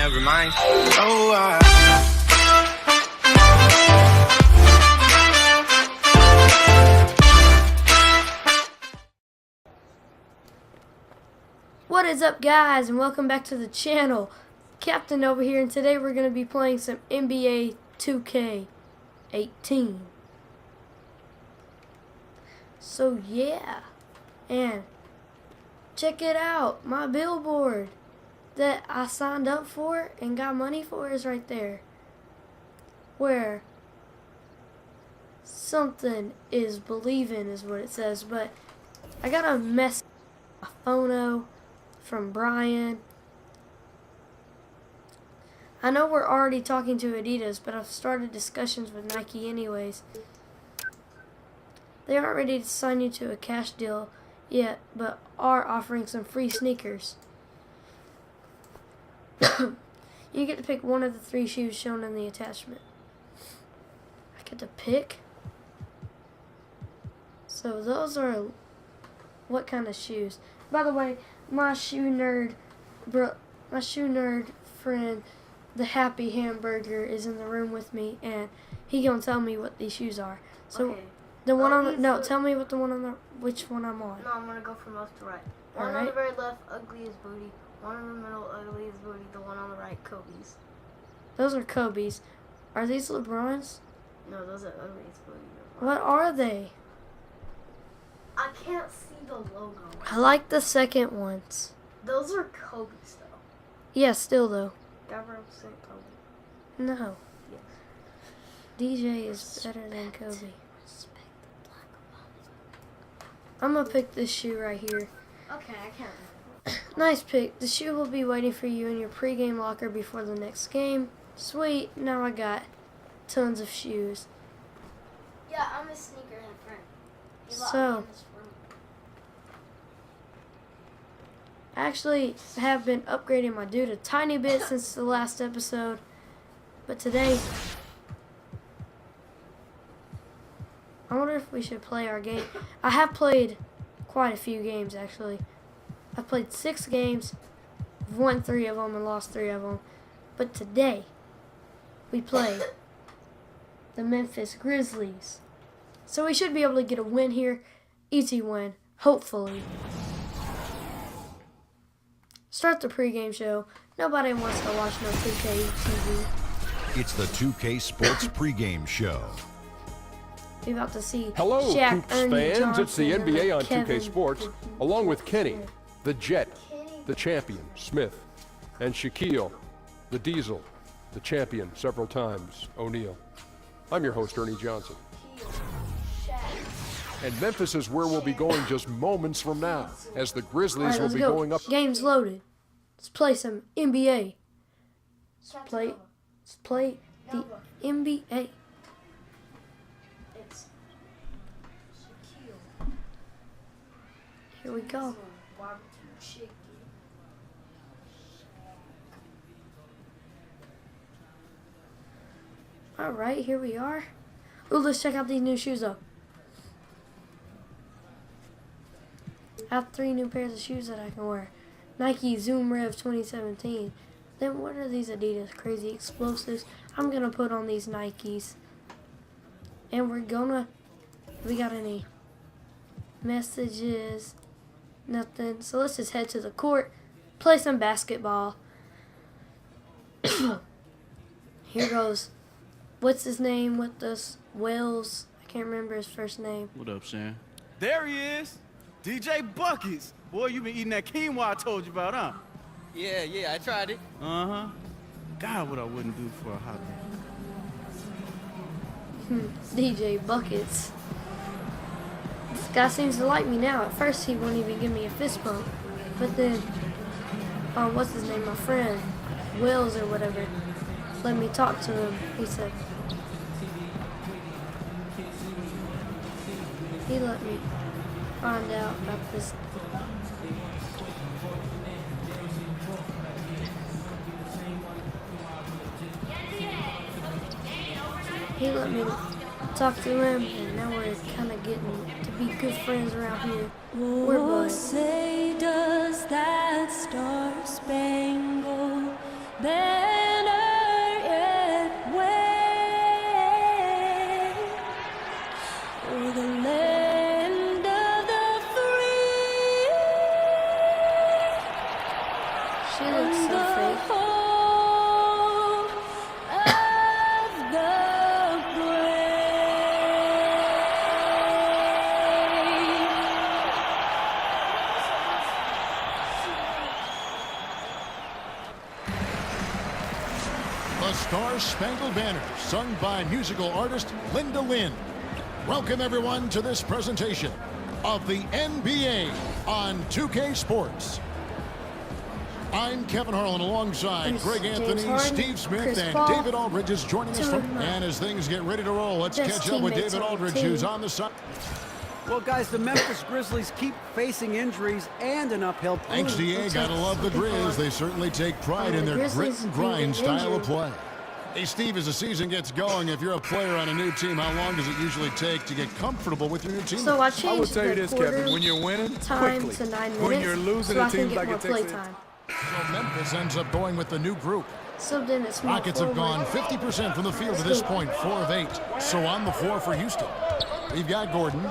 never mind. Oh, What is up, guys, and welcome back to the channel. Captain over here, and today we're going to be playing some NBA 2K18. So yeah, and check it out, my billboard that I signed up for and got money for is right there, where something is believing is what it says. But I got a message, a phono from Brian. I know we're already talking to Adidas, but I've started discussions with Nike anyways. They aren't ready to sign you to a cash deal yet, but are offering some free sneakers. You get to pick one of the 3 shoes shown in the attachment. I get to pick? So those are what kind of shoes? By the way, my shoe nerd friend, the Happy Hamburger, is in the room with me, and he gonna tell me what these shoes are. So okay. The one on the, no, tell me what the one on the, which one I'm on. No, I'm gonna go from left to right. One All right. on the very left, ugly as booty. One in the middle, ugly as booty. The one on the right, Kobe's. Those are Kobe's. Are these LeBron's? No, those are ugly as booty. What are they? I can't see the logo. I like the second ones. Those are Kobe's though. Yeah, still though. Gabriel said Kobe. No. Yes. DJ is better than Kobe. I'm gonna pick this shoe right here. Okay, I can't. Nice pick. The shoe will be waiting for you in your pregame locker before the next game. Sweet. Now I got tons of shoes. Yeah, I'm a sneakerhead friend. He locked me So, in this room. I actually have been upgrading my dude a tiny bit since the last episode, but today, I wonder if we should play our game. I have played quite a few games, actually. I've played 6 games, won 3 of them and lost 3 of them. But today, we play the Memphis Grizzlies. So we should be able to get a win here. Easy win, hopefully. Start the pregame show. Nobody wants to watch no 2K TV. It's the 2K Sports pregame show. We're about to see Hello, Shaq, Hoops Ernie fans. Johnson, It's the and NBA on Kevin 2K Sports, along with Kenny, the Jet, the champion, Smith, and Shaquille, the Diesel, the champion several times, O'Neal. I'm your host, Ernie Johnson. And Memphis is where we'll be going just moments from now, as the Grizzlies will be going up. Game's loaded. Let's play some NBA. Let's play the NBA. It's Shaquille. Here we go. Barbecue chicken. All right, here we are. Ooh, let's check out these new shoes, though. I have 3 new pairs of shoes that I can wear. Nike Zoom Rev 2017. Then what are these Adidas Crazy Explosives? I'm going to put on these Nikes. And we got any messages? Nothing. So let's just head to the court, play some basketball. Here goes. What's his name with us? Wells. I can't remember his first name. What up, Sam? There he is. DJ Buckets. Boy, you been eating that quinoa I told you about, huh? Yeah, I tried it. Uh-huh. God, what I wouldn't do for a hot dog. DJ Buckets. This guy seems to like me now. At first, he wouldn't even give me a fist bump. But then, what's his name? My friend, Wills or whatever, let me talk to him. He said, he let me find out about this. He let me talk to him, and now we're kind of getting to be good friends around here. We're buds. Say, does that star spangled banner She looks so fake. The Star-Spangled Banner, sung by musical artist Linda Lynn. Welcome everyone to this presentation of the NBA on 2K Sports. I'm Kevin Harlan alongside Greg Anthony, Steve Smith, and David Aldridge is joining us from. And as things get ready to roll, let's catch up with David Aldridge, who's on the side. Well, guys, the Memphis Grizzlies keep facing injuries and an uphill. Thanks, DA. Gotta love the Grizz. They certainly take pride in their grit and grind style of play. Hey, Steve, as the season gets going, if you're a player on a new team, how long does it usually take to get comfortable with your new team? So I changed I will tell you this, Kevin. When you're winning, time quickly. to 9 minutes. When you're losing, so it seems like it takes time. So Memphis ends up going with the new group. So then it's Rockets have gone 50% from the field to this point, 4 of 8. So on the floor for Houston. We've got Gordon.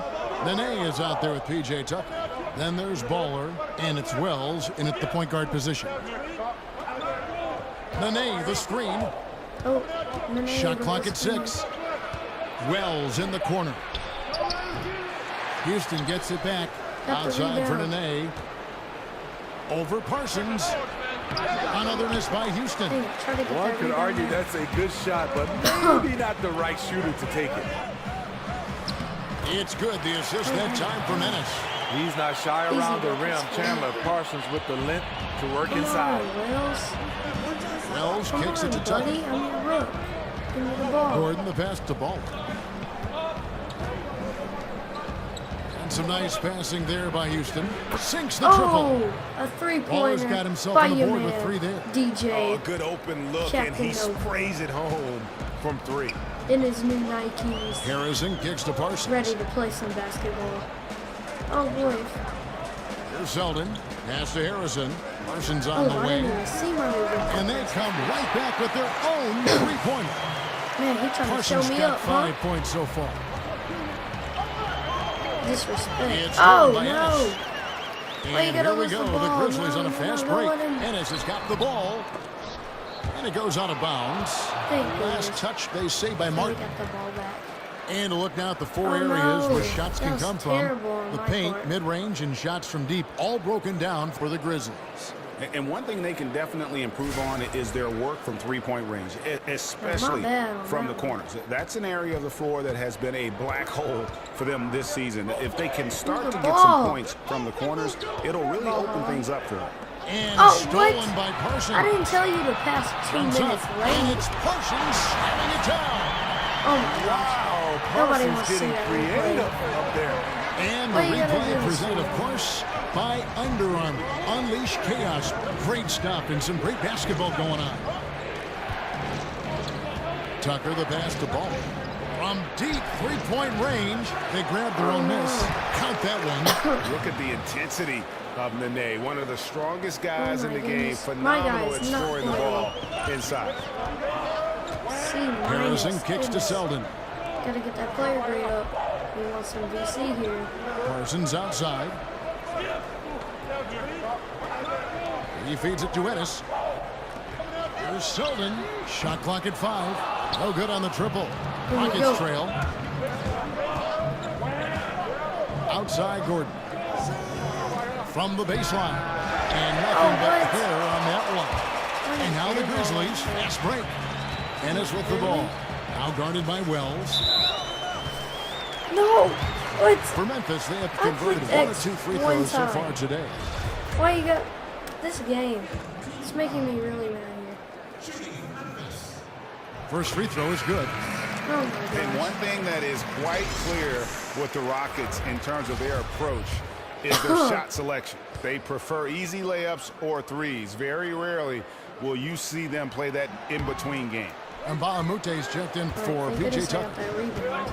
Nene is out there with P.J. Tucker. Then there's Baller, and it's Wells in at the point guard position. Nene, the screen. Oh, Nene Shot clock at 6. Wells in the corner. Houston gets it back. Outside for Nene. Over Parsons. Another miss by Houston. One could argue that's a good shot, but maybe not the right shooter to take it. It's good. The assist that time for Menace. He's not shy around the rim. Chandler Parsons with the length to work inside. Wells kicks it to Tucker. I'm your rook. Give me the ball. Gordon the pass to Ball. And some nice passing there by Houston. Sinks the triple. Oh, a three-pointer. Baller's got himself by on the your board man, with 3 there. DJ. Oh, good open look, Captain and he sprays it home from 3. In his new Nikes. Harrison kicks to Parsons. Ready to play some basketball. Oh, boy. Here's Selden. Pass to Harrison. Parsons on the wing. And they come right back with their own three-pointer. Man, he trying Parsons to show me got up, 5 points so far. Disrespect. It's Oh, by no. Ennis. Why you And gotta here we lose go. the The ball? Grizzlies on a No, fast no, break. let him- Ennis has got the ball. And it goes out of bounds. Thank Last goodness. touch, they say, by He Martin. got the ball back. And look now at the 4 Oh, areas no. where shots That can was come terrible on from. The my paint, part. mid-range, and shots from deep, all broken down for the Grizzlies. And one thing they can definitely improve on is their work from three-point range, especially from the corners. That's an area of the floor that has been a black hole for them this season. If they can start to get some points from the corners, it'll really open things up for them. And Oh, stolen what? by Parsons. I didn't tell you to pass 2 Runs minutes up, late. and it's Parsons slamming it down. Oh my gosh. Wow, Nobody Parsons wants to see getting that creative replay. up there. And the What are you gonna replay do? presented, of course, by Under Armour. Unleash chaos. Great stuff and some great basketball going on. Tucker the pass to Ball. From deep three-point range, they grab their own miss. Count that one. Look at the intensity of Nene, one of the strongest guys in the game. goodness. My Phenomenal guy's at not scoring the playing. ball inside. Harrison kicks to Selden. Gotta get that player grade up. We want some VC here. Parsons outside. He feeds it to Ennis. Here's Selden. Shot clock at 5. No good on the triple. Rockets trail. Outside Gordon. From the baseline. And nothing but there on that one. And now the Grizzlies. Fast break. Ennis with the ball. Now guarded by Wells. No! What? For Memphis, they have converted clicked 1 or X 2 free one throws so time. far today. Why you got this game? It's making me really mad here. First free throw is good. Oh my gosh. And one thing that is quite clear with the Rockets in terms of their approach is their shot selection. They prefer easy layups or threes. Very rarely will you see them play that in-between game. And Balamute's checked in for P.J. Tucker.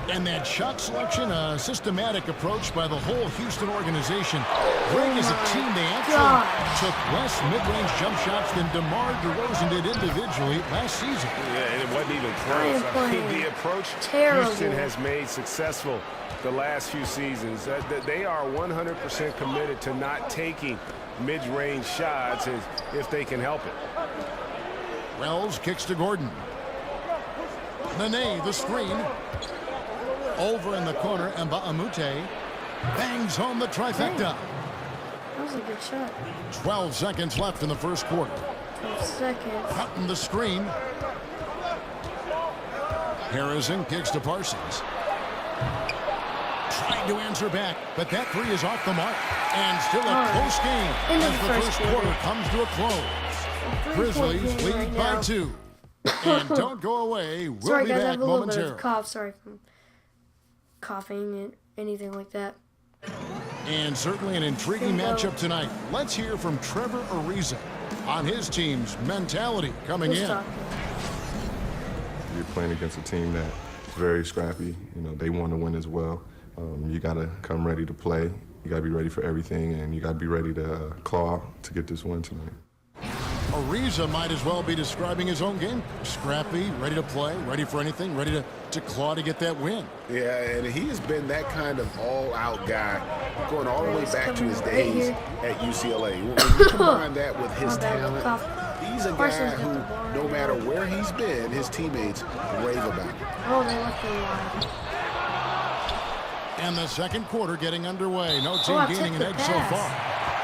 And that shot selection, a systematic approach by the whole Houston organization. Greg, as a team, they actually took less mid-range jump shots than DeMar DeRozan did individually last season. Yeah, and it wasn't even close. I mean, the approach Houston has made successful the last few seasons. They are 100% committed to not taking mid-range shots if they can help it. Wells kicks to Gordon. Nene, the screen. Over in the corner, Mbaamute bangs home the trifecta. That was a good shot. 12 seconds left in the first quarter. 12 seconds. Hutton the screen. Harrison kicks to Parsons. Trying to answer back, but that three is off the mark. And still a close game In as the the first first quarter quarter comes to a close. Grizzlies lead right by now. 2. And don't go away. We'll Sorry be guys, I back have a little bit momentarily. of cough. Sorry from coughing and anything like that. And certainly an intriguing matchup tonight. Let's hear from Trevor Ariza on his team's mentality coming in. You're playing against a team that's very scrappy. You know, they want to win as well. You got to come ready to play. You got to be ready for everything, and you got to be ready to claw to get this win tonight. Ariza might as well be describing his own game. Scrappy, ready to play, ready for anything, ready to claw to get that win. Yeah, and he has been that kind of all-out guy going all the way back to his days at UCLA. When you combine that with his talent, he's a guy who, no matter where he's been, his teammates rave about him. Oh, they left him wide. And the second quarter getting underway. No team gaining an edge so far.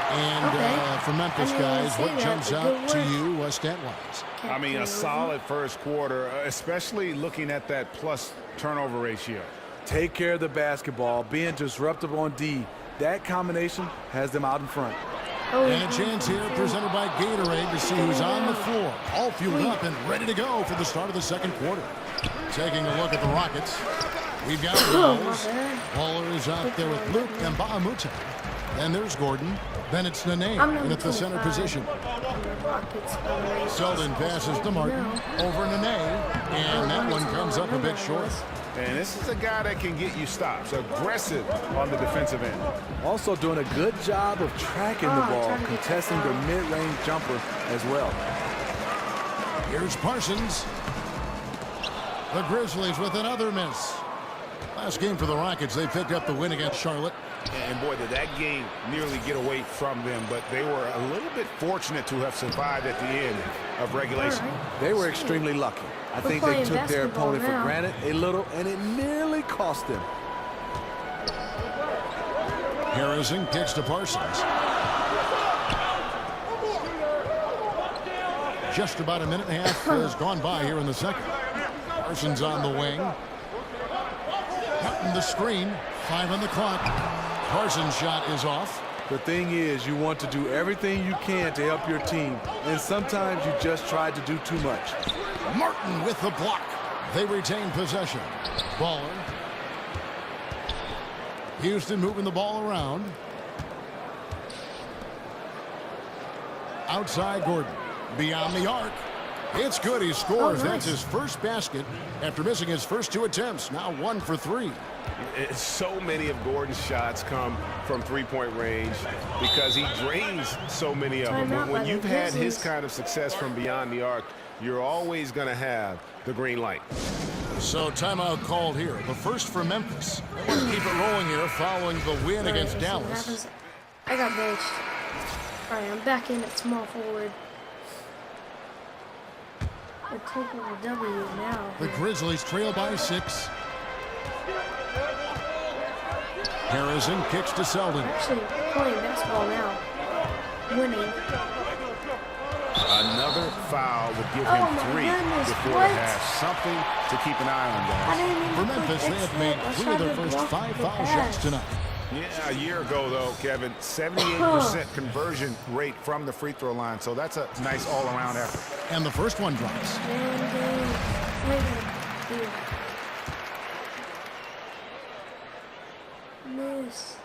And for Memphis, guys, what jumps out to you stat-wise? I mean, a solid first quarter, especially looking at that plus turnover ratio. Take care of the basketball, being disruptive on D. That combination has them out in front. And a chance here presented by Gatorade to see who's on the floor. All fueled up and ready to go for the start of the second quarter. Taking a look at the Rockets. We've got Wells. Waller is out there with Luke and Mbaamute. And there's Gordon. Then it's Nene in at the center position. Selden passes to Martin. Over Nene. And that one comes up a bit short. And this is a guy that can get you stops. Aggressive on the defensive end. Also doing a good job of tracking the ball, contesting the mid-range jumper as well. Here's Parsons. The Grizzlies with another miss. Last game for the Rockets, they picked up the win against Charlotte. And boy, did that game nearly get away from them, but they were a little bit fortunate to have survived at the end of regulation. They were extremely lucky. I think they took their opponent for granted a little, and it nearly cost them. Harrison kicks to Parsons. Just about a minute and a half has gone by here in the second. Parsons on the wing. Hutton the screen. 5 on the clock. Parsons' shot is off. The thing is, you want to do everything you can to help your team, and sometimes you just try to do too much. Martin with the block. They retain possession. Baller. Houston moving the ball around. Outside Gordon. Beyond the arc. It's good. He scores. That's his first basket after missing his first 2 attempts. Now 1 for 3. So many of Gordon's shots come from three-point range because he drains so many of them. When you've had his kind of success from beyond the arc, you're always going to have the green light. So timeout called here. The first for Memphis. Let's keep it rolling here following the win against Dallas. I got benched. All right, I'm back in at small forward. We're taking a W now. The Grizzlies trail by 6. Harrison kicks to Selden. Actually playing basketball now. Winning. Another foul would give him 3 before the half. Something to keep an eye on, guys. For Memphis, they have made 3 of their first 5 foul shots tonight. Yeah, a year ago, though, Kevin, 78% conversion rate from the free throw line. So that's a nice all-around effort. And the first one drops. Miss.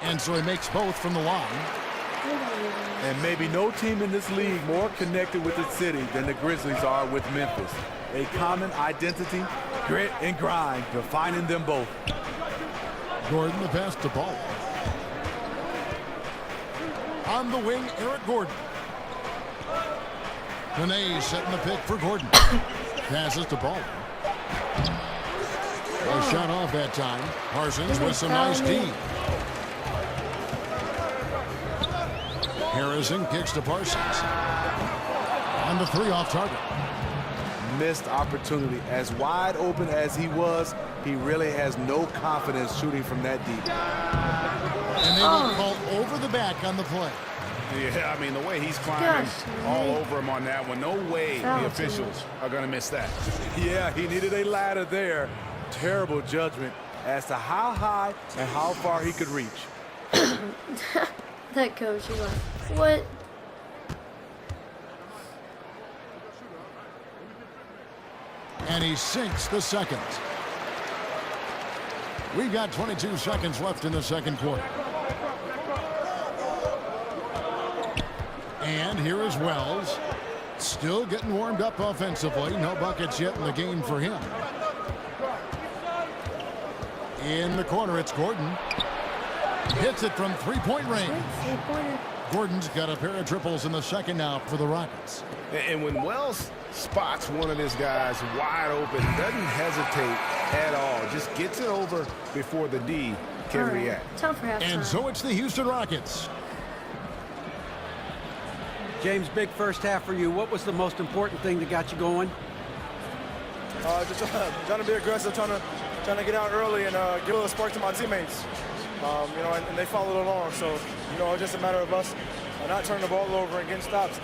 And so he makes both from the line. And maybe no team in this league more connected with its city than the Grizzlies are with Memphis. A common identity, grit and grind, defining them both. Gordon the pass to Ball. On the wing, Eric Gordon. Nene setting the pick for Gordon. Passes to Ball. A shot off that time. Parsons with some nice D. Harrison kicks to Parsons. On the 3 off target. Missed opportunity. As wide open as he was, he really has no confidence shooting from that deep. And they will call over the back on the play. Yeah, I mean, the way he's climbing all over him on that one, no way the officials are going to miss that. Yeah, he needed a ladder there. Terrible judgment as to how high and how far he could reach. That coach, he's like, what? And he sinks the second. We've got 22 seconds left in the second quarter. And here is Wells. Still getting warmed up offensively. No buckets yet in the game for him. In the corner, it's Gordon. Hits it from three-point range. Gordon's got a pair of triples in the second now for the Rockets. And when Wells spots one of his guys wide open, doesn't hesitate at all. Just gets it over before the D can react. Time for halftime. And so it's the Houston Rockets. James, big first half for you. What was the most important thing that got you going? Just trying to be aggressive, trying to get out early and give a little spark to my teammates. You know, and they followed along. So, you know, it's just a matter of us not turning the ball over and getting stops.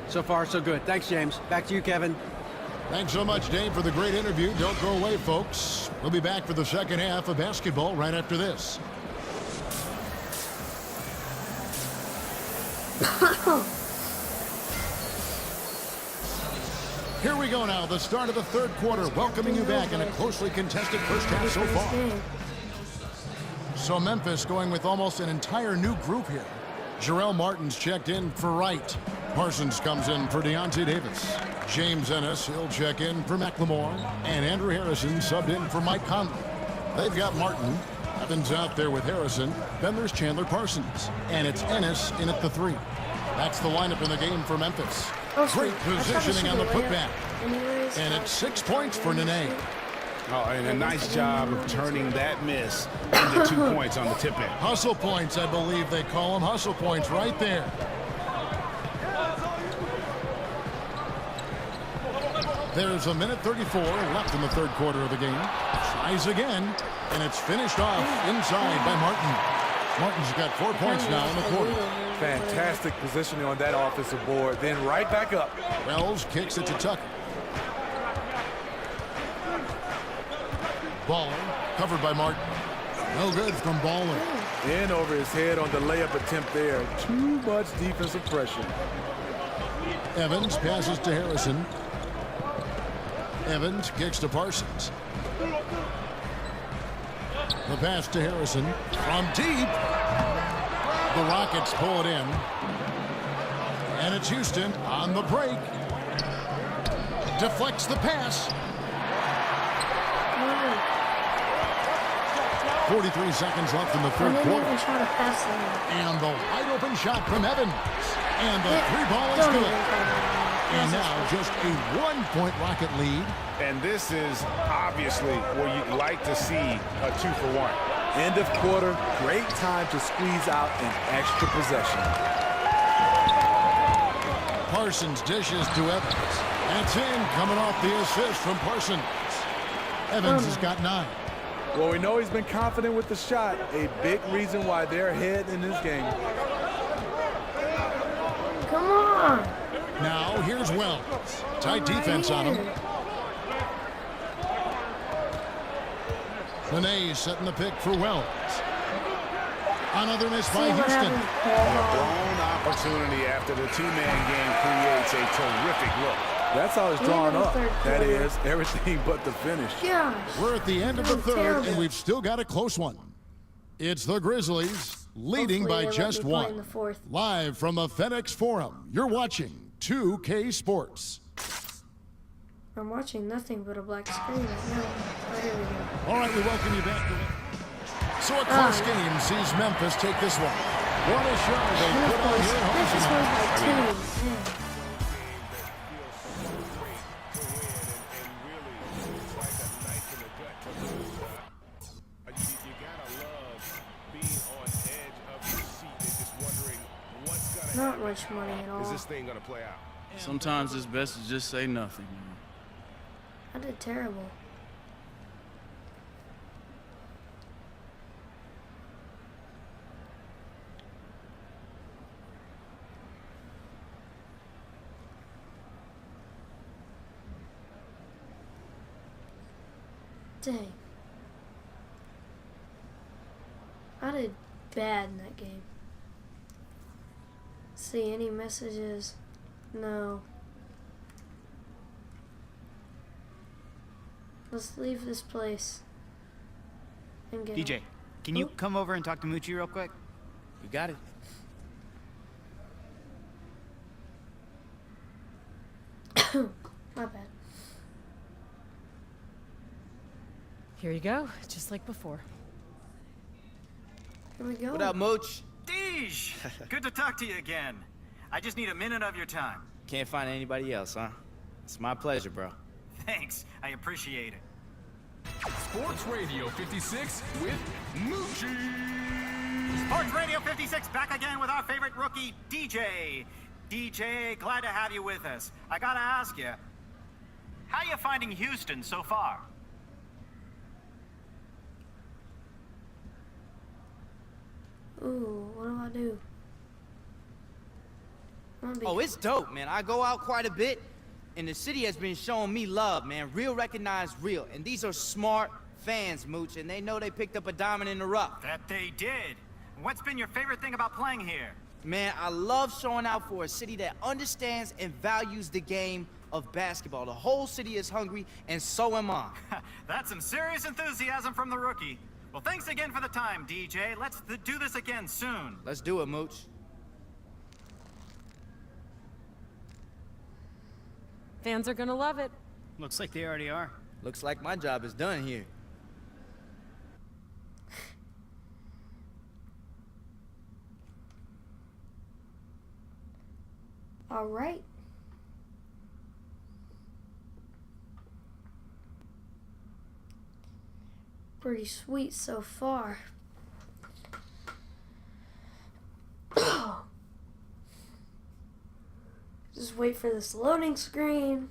So far, so good. Thanks, James. Back to you, Kevin. Thanks so much, Dave, for the great interview. Don't go away, folks. We'll be back for the second half of basketball right after this. Here we go now, the start of the third quarter, welcoming you back in a closely contested first half so far. So Memphis going with almost an entire new group here. Jarrell Martin's checked in for Wright. Parsons comes in for Deontay Davis. James Ennis, he'll check in for McLemore. And Andrew Harrison subbed in for Mike Conley. They've got Martin. Evans out there with Harrison. Then there's Chandler Parsons. And it's Ennis in at the 3. That's the lineup in the game for Memphis. Great positioning on the putback. And it's 6 points for Nene. Oh, and a nice job of turning that miss into 2 points on the tip end. Hustle points, I believe they call them. Hustle points right there. There's a minute 34 left in the third quarter of the game. Tries again, and it's finished off inside by Martin. Martin's got 4 points now in the quarter. Fantastic positioning on that offensive board. Then right back up. Wells kicks it to Tucker. Baller, covered by Martin. No good from Baller. In over his head on the layup attempt there. Too much defensive pressure. Evans passes to Harrison. Evans kicks to Parsons. The pass to Harrison from deep. The Rockets pull it in. And it's Houston on the break. Deflects the pass. 43 seconds left in the third quarter. And the wide open shot from Evans. And the 3-ball is good. And now just a 1-point Rocket lead. And this is obviously where you'd like to see a 2-for-1. End of quarter, great time to squeeze out an extra possession. Parsons dishes to Evans. That's in, coming off the assist from Parsons. Evans has got 9. Well, we know he's been confident with the shot. A big reason why they're ahead in this game. Come on. Now, here's Wells. Tight defense on him. Nene setting the pick for Wells. Another miss by Houston. A blown opportunity after the 2-man game creates a terrific look. That's how it's drawn up. That is, everything but the finish. Gosh. We're at the end of the third, and we've still got a close one. It's the Grizzlies leading by just 1. Live from the FedEx Forum, you're watching 2K Sports. I'm watching nothing but a black screen right now. Oh, here we go. All right, we welcome you back. So a close game sees Memphis take this one. What a show they put on here at home tonight. You gotta love being on edge of your seat and just wondering what's much money at all. Is this thing gonna play out? Sometimes it's best to just say nothing, man. I did terrible. Dang. I did bad in that game. See any messages? No. Let's leave this place and get DJ, can you come over and talk to Moochie real quick? You got it. My bad. Here you go, just like before. Here we go. What up, Mooch? Deej! Good to talk to you again. I just need a minute of your time. Can't find anybody else, huh? It's my pleasure, bro. Thanks, I appreciate it. Sports Radio 56 with Moochie. Sports Radio 56 back again with our favorite rookie, DJ. DJ, glad to have you with us. I gotta ask you, how you finding Houston so far? Ooh, what do? Oh, it's dope, man. I go out quite a bit, and the city has been showing me love, man. Real recognized real. And these are smart fans, Mooch, and they know they picked up a diamond in the rough. That they did. What's been your favorite thing about playing here? Man, I love showing out for a city that understands and values the game of basketball. The whole city is hungry, and so am I. That's some serious enthusiasm from the rookie. Well, thanks again for the time, DJ. Let's do this again soon. Let's do it, Mooch. Fans are gonna love it. Looks like they already are. Looks like my job is done here. All right. Pretty sweet so far. Just wait for this loading screen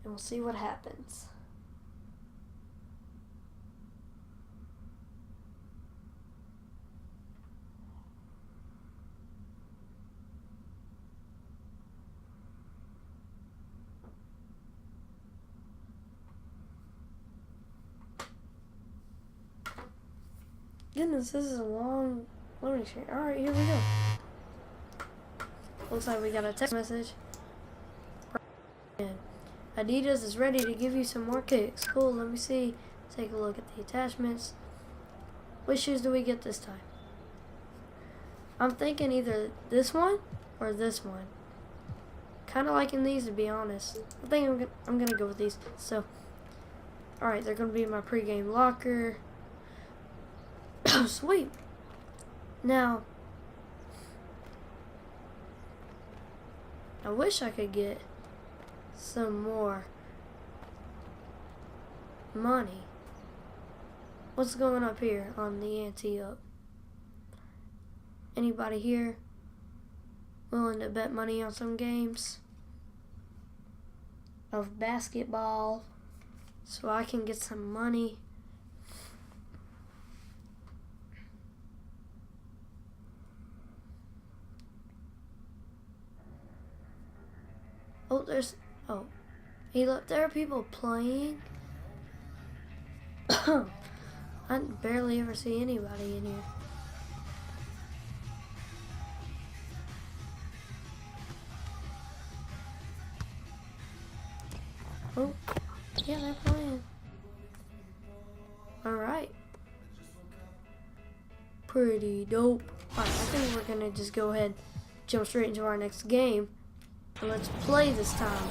and we'll see what happens. Goodness, this is a long loading screen. Alright, here we go. Looks like we got a text message. Adidas is ready to give you some more kicks. Cool, let me see. Take a look at the attachments. Which shoes do we get this time? I'm thinking either this one or this one. Kind of liking these, to be honest. I think I'm gonna go with these. So, alright, they're gonna be in my pregame locker. Sweet. Now, I wish I could get some more money. What's going up here on the ante up? Anybody here willing to bet money on some games of basketball so I can get some money? Oh, hey, look, there are people playing. I barely ever see anybody in here. Oh, yeah, they're playing. Alright. Pretty dope. Alright, I think we're gonna just go ahead, jump straight into our next game. And let's play this time.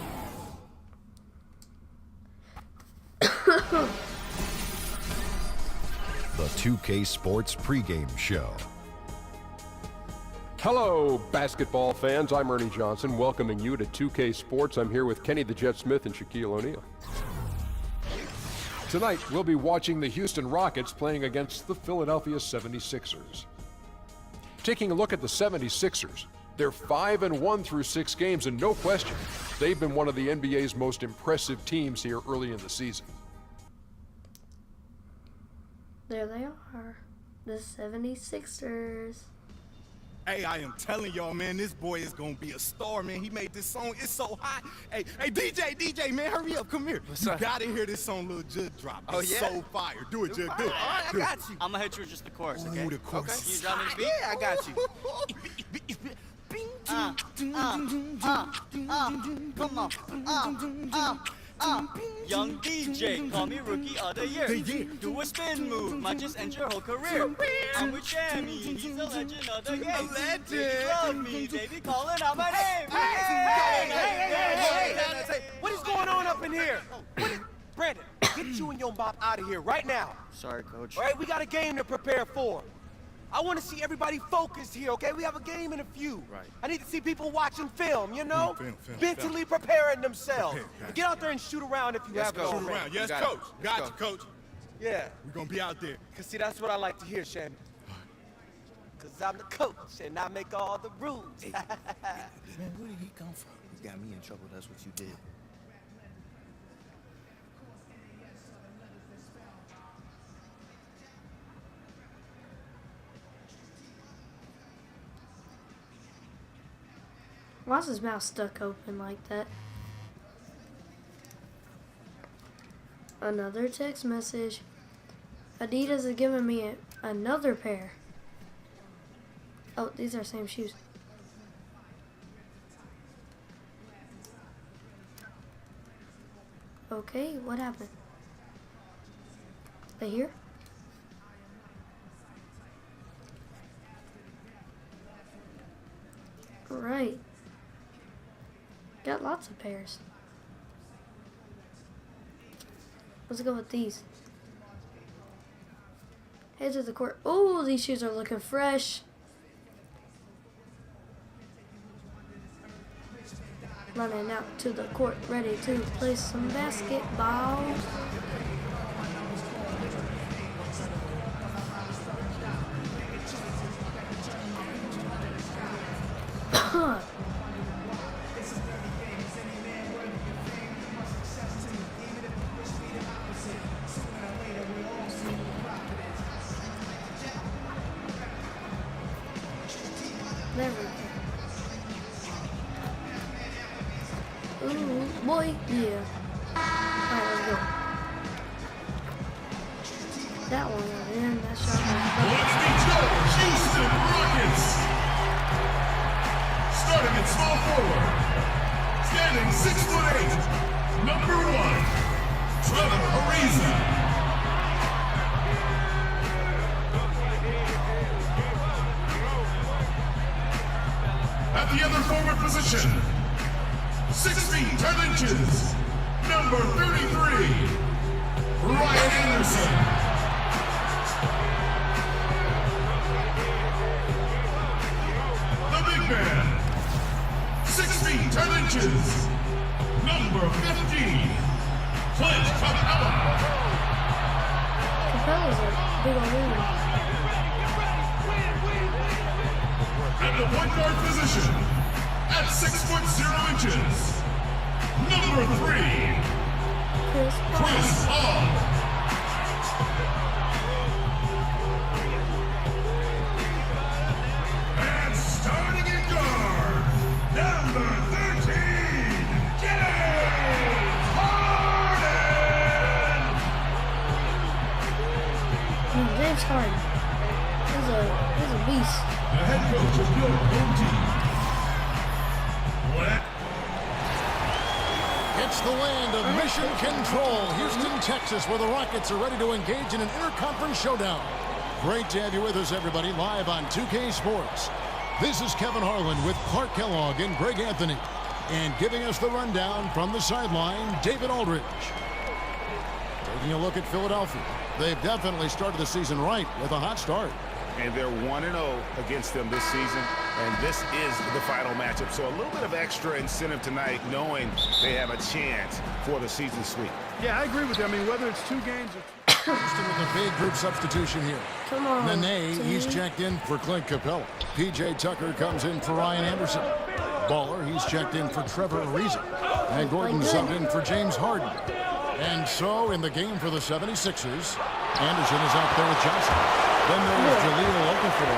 The 2K Sports pregame show. Hello, basketball fans. I'm Ernie Johnson, welcoming you to 2K Sports. I'm here with Kenny the Jet Smith and Shaquille O'Neal. Tonight, we'll be watching the Houston Rockets playing against the Philadelphia 76ers. Taking a look at the 76ers, They're 5-1 through 6 games, and no question, they've been one of the NBA's most impressive teams here early in the season. There they are, the 76ers. Hey, I am telling y'all, man, this boy is gonna be a star, man. He made this song. It's so hot. Hey, DJ, man, hurry up. Come here. You gotta hear this song, Lil Jud drop. It's so fire. Do it, Jud. Do it. I got you. I'm gonna hit you with just the chorus, okay? Ooh, the chorus. Okay. You drop me the beat? Yeah, I got you. Come on. Young DJ, call me Rookie of the Year. Do a spin move, might just end your whole career. I'm with Jamie, he's a legend of the game. A legend. They love me, they be calling out my name. Hey, what is going on up in here? Brandon, get you and your mop out of here right now. Sorry, Coach. All right, we got a game to prepare for. I want to see everybody focused here, okay? We have a game in a few. Right. I need to see people watching film, you know? Film. Mentally preparing themselves. Get out there and shoot around if you haven't already. Shoot around. Yes, Coach. Got you, Coach. Yeah. We're gonna be out there. Cause see, that's what I like to hear, Shammy. Cause I'm the coach and I make all the rules. Man, where did he come from? You got me in trouble, that's what you did. Why's his mouth stuck open like that? Another text message. Adidas is giving me another pair. Oh, these are same shoes. Okay, what happened? They here? Right. Got lots of pairs. Let's go with these. Head to the court. Oh, these shoes are looking fresh. Running out to the court, ready to play some basketball. There we go. Ooh, boy, yeah. Alright, let's go. That one went in, that shot Let's meet your Houston Rockets. Starting at small forward. Standing 6'8", number 1, Trevor Ariza. At the other forward position, 6 feet 10 inches, number 33, Ryan Anderson. The big man, 6 feet 10 inches, number 15, Clint Capella. Capella's a big old man. At the point guard position, at 6'0" number 3, Chris Paul. And starting in guard, number 13, James Harden. James Harden. He's a beast. The head coach of your home team. It's the land of mission control, Houston, Texas, where the Rockets are ready to engage in an interconference showdown. Great to have you with us, everybody, live on 2K Sports. This is Kevin Harlan with Clark Kellogg and Greg Anthony. And giving us the rundown from the sideline, David Aldridge. Taking a look at Philadelphia. They've definitely started the season right with a hot start. And they're 1-0 against them this season, and this is the final matchup. So a little bit of extra incentive tonight, knowing they have a chance for the season sweep. Yeah, I agree with you. I mean, whether it's 2 games or Houston with a big group substitution here. Come on. Nene, he's checked in for Clint Capella. PJ Tucker comes in for Ryan Anderson. Baller, he's checked in for Trevor Ariza. And Gordon subbed in for James Harden. And so, in the game for the 76ers, Anderson is out there with Johnson. Then there's Jahlil Okafor,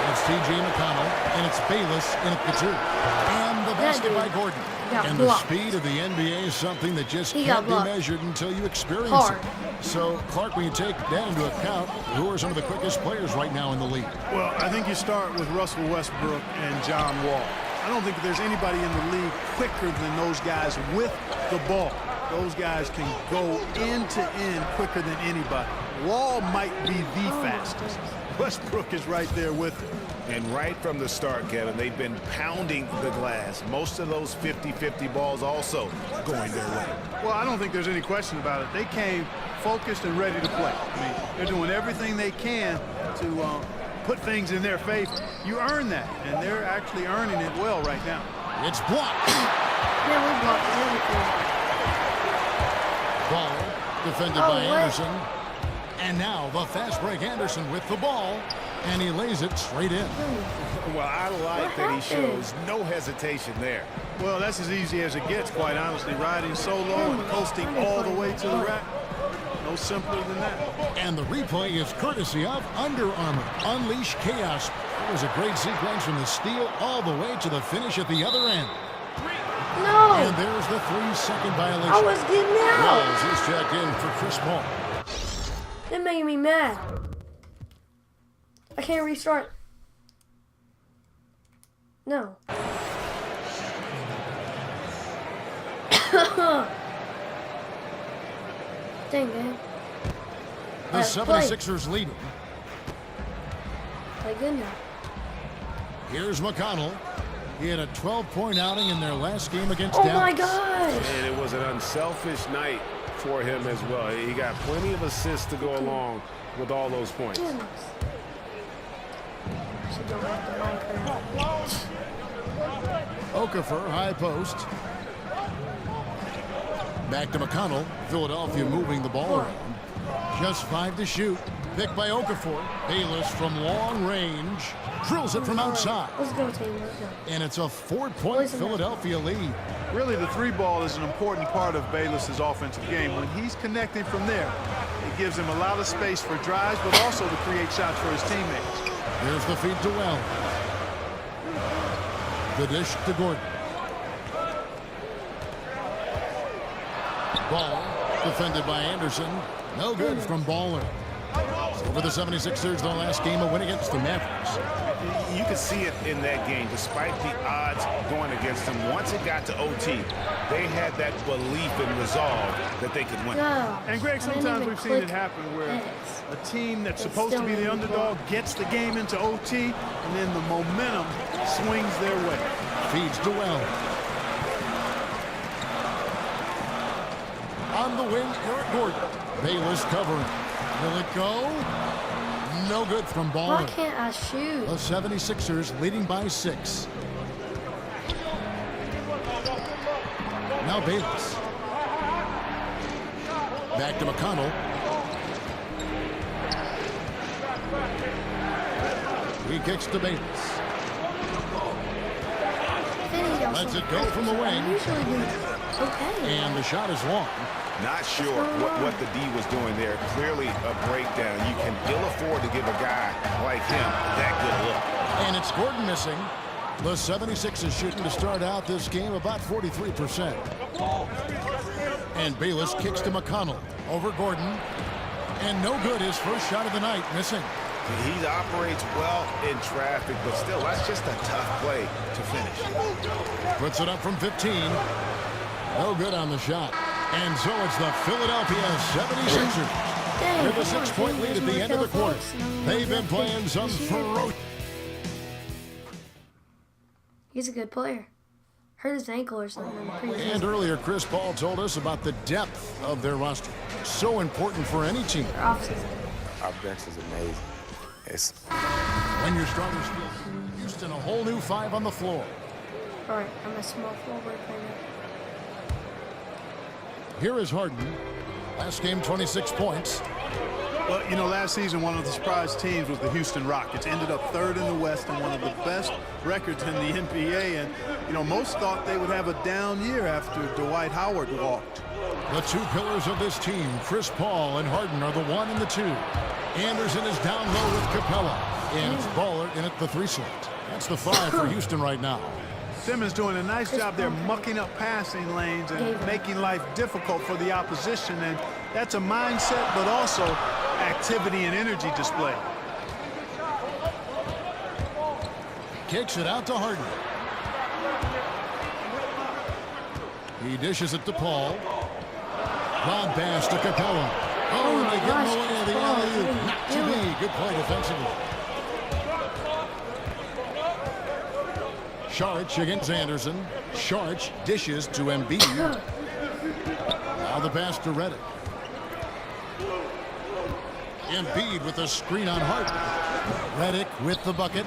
it's T.J. McConnell, and it's Bayless in at the 2. And the basket by Gordon. And the speed of the NBA is something that just can't be measured until you experience it. So, Clark, when you take that into account, who are some of the quickest players right now in the league? Well, I think you start with Russell Westbrook and John Wall. I don't think there's anybody in the league quicker than those guys with the ball. Those guys can go end to end quicker than anybody. Wall might be the fastest. Westbrook is right there with him. And right from the start, Kevin, they've been pounding the glass. Most of those 50-50 balls also going their way. Well, I don't think there's any question about it. They came focused and ready to play. I mean, they're doing everything they can to put things in their favor. You earn that, and they're actually earning it well right now. It's blocked. Yeah, we blocked everything. Ball defended by Anderson. And now the fast break Anderson with the ball. And he lays it straight in. Well, I like that he shows no hesitation there. Well, that's as easy as it gets, quite honestly. Riding solo and coasting all the way to the rack. No simpler than that. And the replay is courtesy of Under Armour. Unleash chaos. It was a great sequence from the steal all the way to the finish at the other end. No! And there's the 3-second violation. I was getting out. Wells is checked in for Chris Paul. That made me mad. I can't restart. No. Dang, man. The 76ers leading. Play good now. Here's McConnell. He had a 12-point outing in their last game against Dallas. Oh, my gosh. And it was an unselfish night for him as well. He got plenty of assists to go along with all those points. Okafor, high post. Back to McConnell. Philadelphia moving the ball around. Just 5 to shoot. Picked by Okafor. Bayless from long range. Drills it from outside. Let's go, team. Let's go. And it's a 4-point Philadelphia lead. Really, the 3-ball is an important part of Bayless's offensive game. When he's connecting from there, it gives him a lot of space for drives, but also to create shots for his teammates. Here's the feed to Wells. The dish to Gordon. Ball defended by Anderson. No good from Baller. So for the 76ers, their last game a win against the Memphis. You could see it in that game. Despite the odds going against them, once it got to OT, they had that belief and resolve that they could win. And Greg, sometimes we've seen it happen where a team that's supposed to be the underdog gets the game into OT, and then the momentum swings their way. Feeds to Wells. On the wing, Eric Gordon. Bayless covering. Will it go? No good from Baller. Why can't I shoot? The 76ers leading by 6. Now Bayless. Back to McConnell. He kicks to Bayless. Lets it go from the wing. Okay. And the shot is long. Not sure what the D was doing there. Clearly a breakdown. You can ill afford to give a guy like him that good look. And it's Gordon missing. The 76ers shooting to start out this game about 43%. And Bayless kicks to McConnell. Over Gordon. And no good. His first shot of the night missing. He operates well in traffic, but still, that's just a tough play to finish. Puts it up from 15. No good on the shot. And so it's the Philadelphia 76ers. With a 6-point lead at the end of the quarter. They've been playing some ferocious. He's a good player. Hurt his ankle or something. And earlier, Chris Paul told us about the depth of their roster. So important for any team. Our bench is amazing. When your starters feel Houston, a whole new 5 on the floor. All right, I'm a small forward right now. Here is Harden. Last game, 26 points. Well, you know, last season, one of the surprise teams was the Houston Rockets. Ended up third in the West and one of the best records in the NBA. And, you know, most thought they would have a down year after Dwight Howard walked. The two pillars of this team, Chris Paul and Harden, are the 1 and the 2. Anderson is down low with Capella. And it's Baller in at the 3 slot. That's the 5 for Houston right now. Simmons doing a nice job there mucking up passing lanes and making life difficult for the opposition. And that's a mindset, but also activity and energy display. Kicks it out to Harden. He dishes it to Paul. Lob pass to Capella. Oh, and they get him away of the alley-oop. Not to be. Good play defensively. Sharch against Anderson. Sharch dishes to Embiid. Now the pass to Redick. Embiid with a screen on Harden. Redick with the bucket.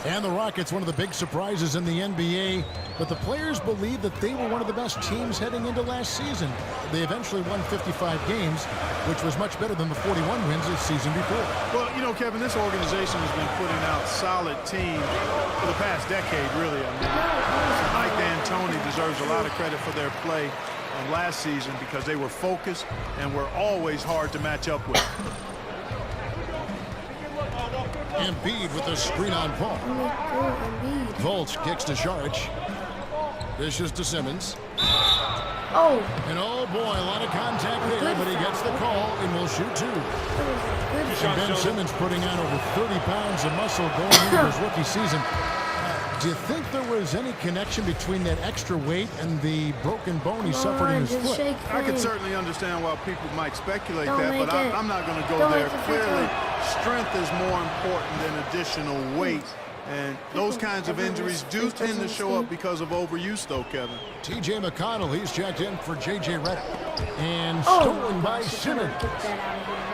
And the Rockets, one of the big surprises in the NBA. But the players believe that they were one of the best teams heading into last season. They eventually won 55 games, which was much better than the 41 wins the season before. Well, you know, Kevin, this organization has been putting out solid teams for the past decade, really. I mean, Mike D'Antoni deserves a lot of credit for their play last season because they were focused and were always hard to match up with. Embiid with the screen on Paul. Fultz kicks to Sharch. Dishes to Simmons. Oh. And oh boy, a lot of contact there, but he gets the call and will shoot 2. And Ben Simmons putting on over 30 pounds of muscle going into his rookie season. Do you think there was any connection between that extra weight and the broken bone he suffered in his foot? I could certainly understand why people might speculate that, but I'm not going to go there. Clearly, strength is more important than additional weight. And those kinds of injuries do tend to show up because of overuse, though, Kevin. T.J. McConnell, he's checked in for J.J. Redick. And stolen by Simmons.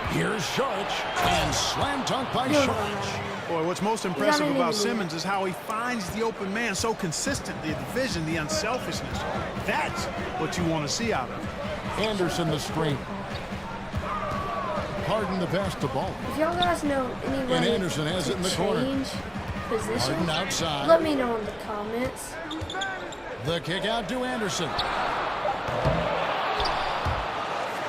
Here's Sharch, and slam dunk by Sharch. Boy, what's most impressive about Simmons is how he finds the open man so consistently, the vision, the unselfishness. That's what you want to see out of him. Anderson the screen. Harden the pass to Ball. If y'all guys know any way and Anderson has it in the corner. Positions, Harden outside. let me know in the comments. The kick out to Anderson.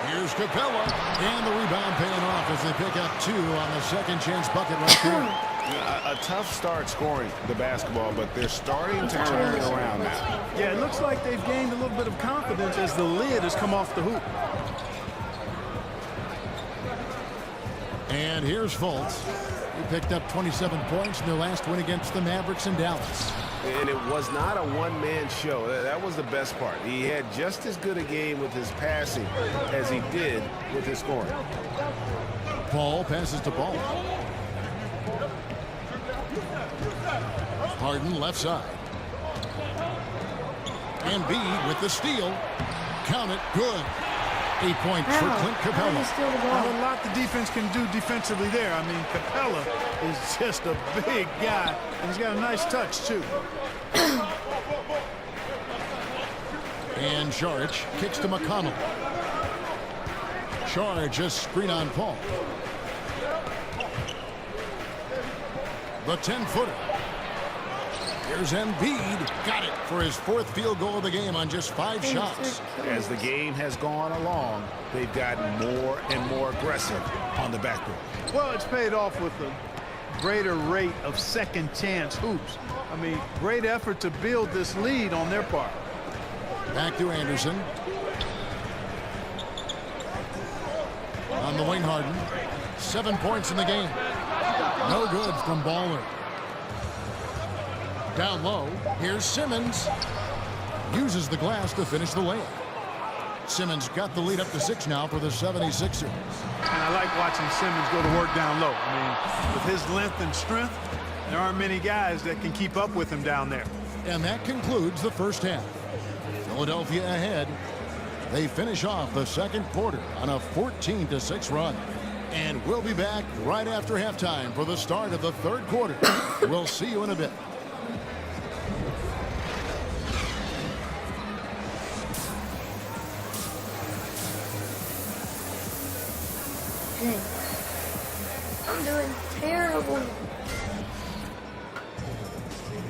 Here's Capella, and the rebound paying off as they pick up 2 on the second chance bucket right there. A tough start scoring the basketball, but they're starting to turn it around now. Yeah, it looks like they've gained a little bit of confidence as the lid has come off the hoop. And here's Fultz. He picked up 27 points in their last win against the Mavericks in Dallas. And it was not a one-man show. That was the best part. He had just as good a game with his passing as he did with his scoring. Paul passes to Ball. Harden left side. Embiid with the steal. Count it. Good. 8 points for Clint Capella. Not a lot the defense can do defensively there. I mean, Capella is just a big guy, and he's got a nice touch, too. And Sharch kicks to McConnell. Sharch a screen on Paul. The 10-footer. Here's Embiid. Got it for his 4th field goal of the game on just 5 shots. As the game has gone along, they've gotten more and more aggressive on the backboard. Well, it's paid off with a greater rate of second chance hoops. I mean, great effort to build this lead on their part. Back to Anderson. On the wing, Harden. 7 points in the game. No good from Baller. Down low, here's Simmons. Uses the glass to finish the layup. Simmons got the lead up to 6 now for the 76ers. And I like watching Simmons go to work down low. I mean, with his length and strength, there aren't many guys that can keep up with him down there. And that concludes the first half. Philadelphia ahead. They finish off the second quarter on a 14-6 run. And we'll be back right after halftime for the start of the third quarter. We'll see you in a bit. Dang. I'm doing terrible.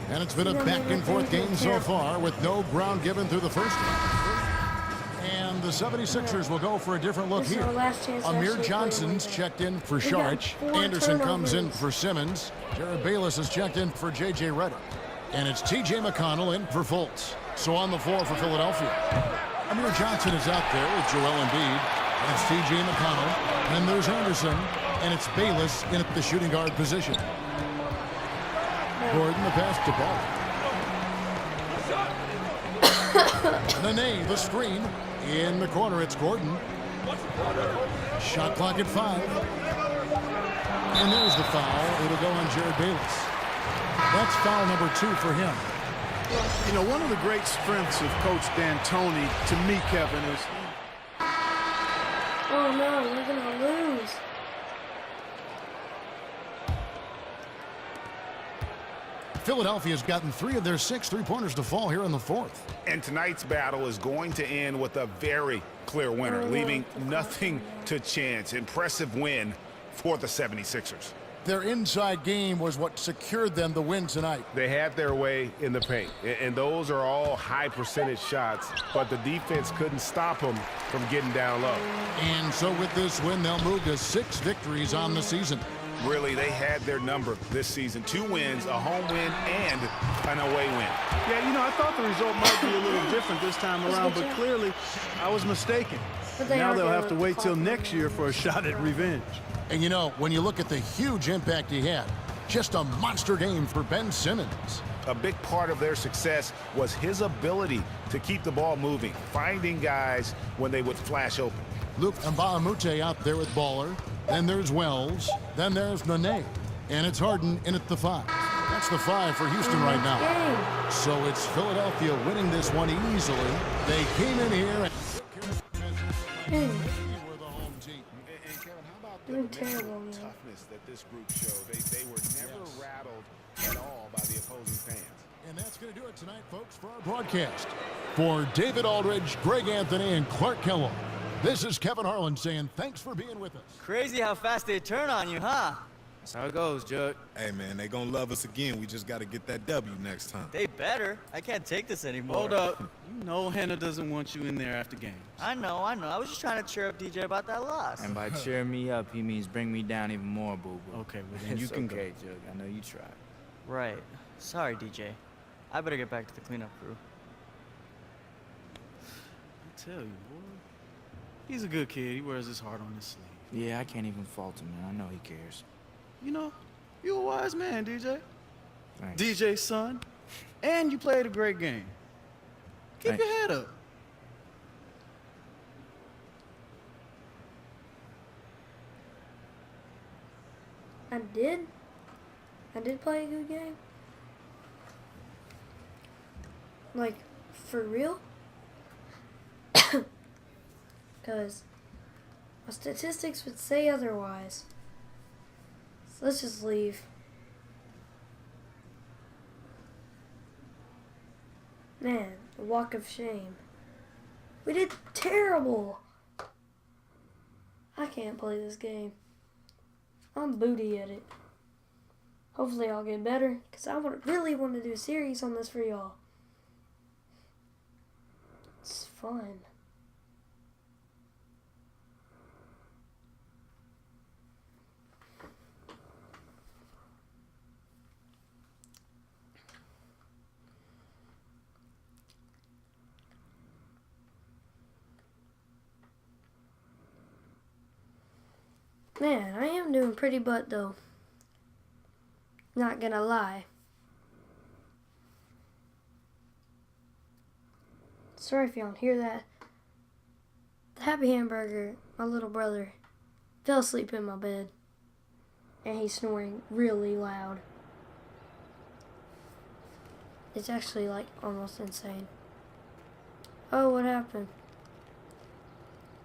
And it's been a back-and-forth game so far with no ground given through the first one. And the 76ers will go for a different look here. Amir Johnson's checked in for Sharich. Anderson comes in for Simmons. Jared Bayless is checked in for J.J. Redick. And it's T.J. McConnell in for Fultz. So on the floor for Philadelphia. Amir Johnson is out there with Joel Embiid. And it's T.J. McConnell. And there's Anderson. And it's Bayless in at the shooting guard position. Gordon the pass to Ball. Nene, the screen. In the corner, it's Gordon. Shot clock at 5. And there's the foul. It'll go on Jared Bayless. That's foul number 2 for him. You know, one of the great strengths of Coach D'Antoni, to me, Kevin, is... Oh, no, we're going to lose. Philadelphia's gotten 3 of their 6 three-pointers to fall here in the 4th. And tonight's battle is going to end with a very clear winner, leaving nothing to chance. Impressive win for the 76ers. Their inside game was what secured them the win tonight. They had their way in the paint, and those are all high-percentage shots, but the defense couldn't stop them from getting down low. And so with this win, they'll move to 6 victories on the season. Really, they had their number this season. 2 wins, a home win, and an away win. Yeah, you know, I thought the result might be a little different this time around, but clearly I was mistaken. Now they'll have to wait till next year for a shot at revenge. And you know, when you look at the huge impact he had, just a monster game for Ben Simmons. A big part of their success was his ability to keep the ball moving, finding guys when they would flash open. Luke Mbamute out there with Baller. Then there's Wells. Then there's Nene. And it's Harden in at the 5. That's the 5 for Houston right now. So it's Philadelphia winning this one easily. They came in here and were the home team. And Kevin, how about the mental toughness that this group showed? They were never rattled at all by the opposing fans. And that's going to do it tonight, folks, for our broadcast. For David Aldridge, Greg Anthony, and Clark Kellogg, this is Kevin Harlan saying thanks for being with us. Crazy how fast they turn on you, huh? That's how it goes, Jug. Hey, man, they gonna love us again. We just got to get that W next time. They better. I can't take this anymore. Hold up. You know Hannah doesn't want you in there after games. I know. I was just trying to cheer up DJ about that loss. And by cheer me up, he means bring me down even more, boo-boo. Okay, well then you can go. Okay, Jug. I know you tried. Right. Sorry, DJ. I better get back to the cleanup crew. I tell you, boy. He's a good kid. He wears his heart on his sleeve. Yeah, I can't even fault him, man. I know he cares. You know, you're a wise man, DJ. Thanks. DJ's son. And you played a great game. Keep your head up. I did play a good game. Like, for real? Because my statistics would say otherwise. So let's just leave. Man, the walk of shame. We did terrible. I can't play this game. I'm booty at it. Hopefully I'll get better, because I really want to do a series on this for y'all. It's fun. Man, I am doing pretty butt though. Not gonna lie. Sorry if y'all don't hear that. The Happy Hamburger, my little brother, fell asleep in my bed. And he's snoring really loud. It's actually like almost insane. Oh, what happened?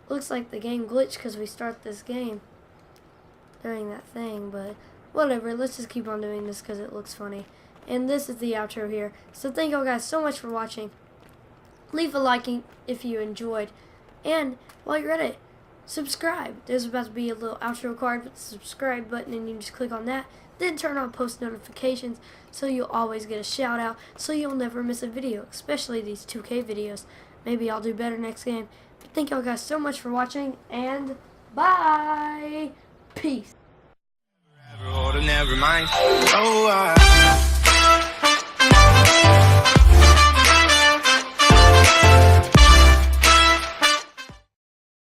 Looks like the game glitched because we start this game during that thing, but whatever, let's just keep on doing this because it looks funny. And this is the outro here. So thank you guys so much for watching. Leave a like if you enjoyed. And while you're at it, subscribe. There's about to be a little outro card with the subscribe button, and you just click on that. Then turn on post notifications so you'll always get a shout out, so you'll never miss a video, especially these 2K videos. Maybe I'll do better next game. But thank y'all guys so much for watching, and bye. Peace. Never mind. Oh,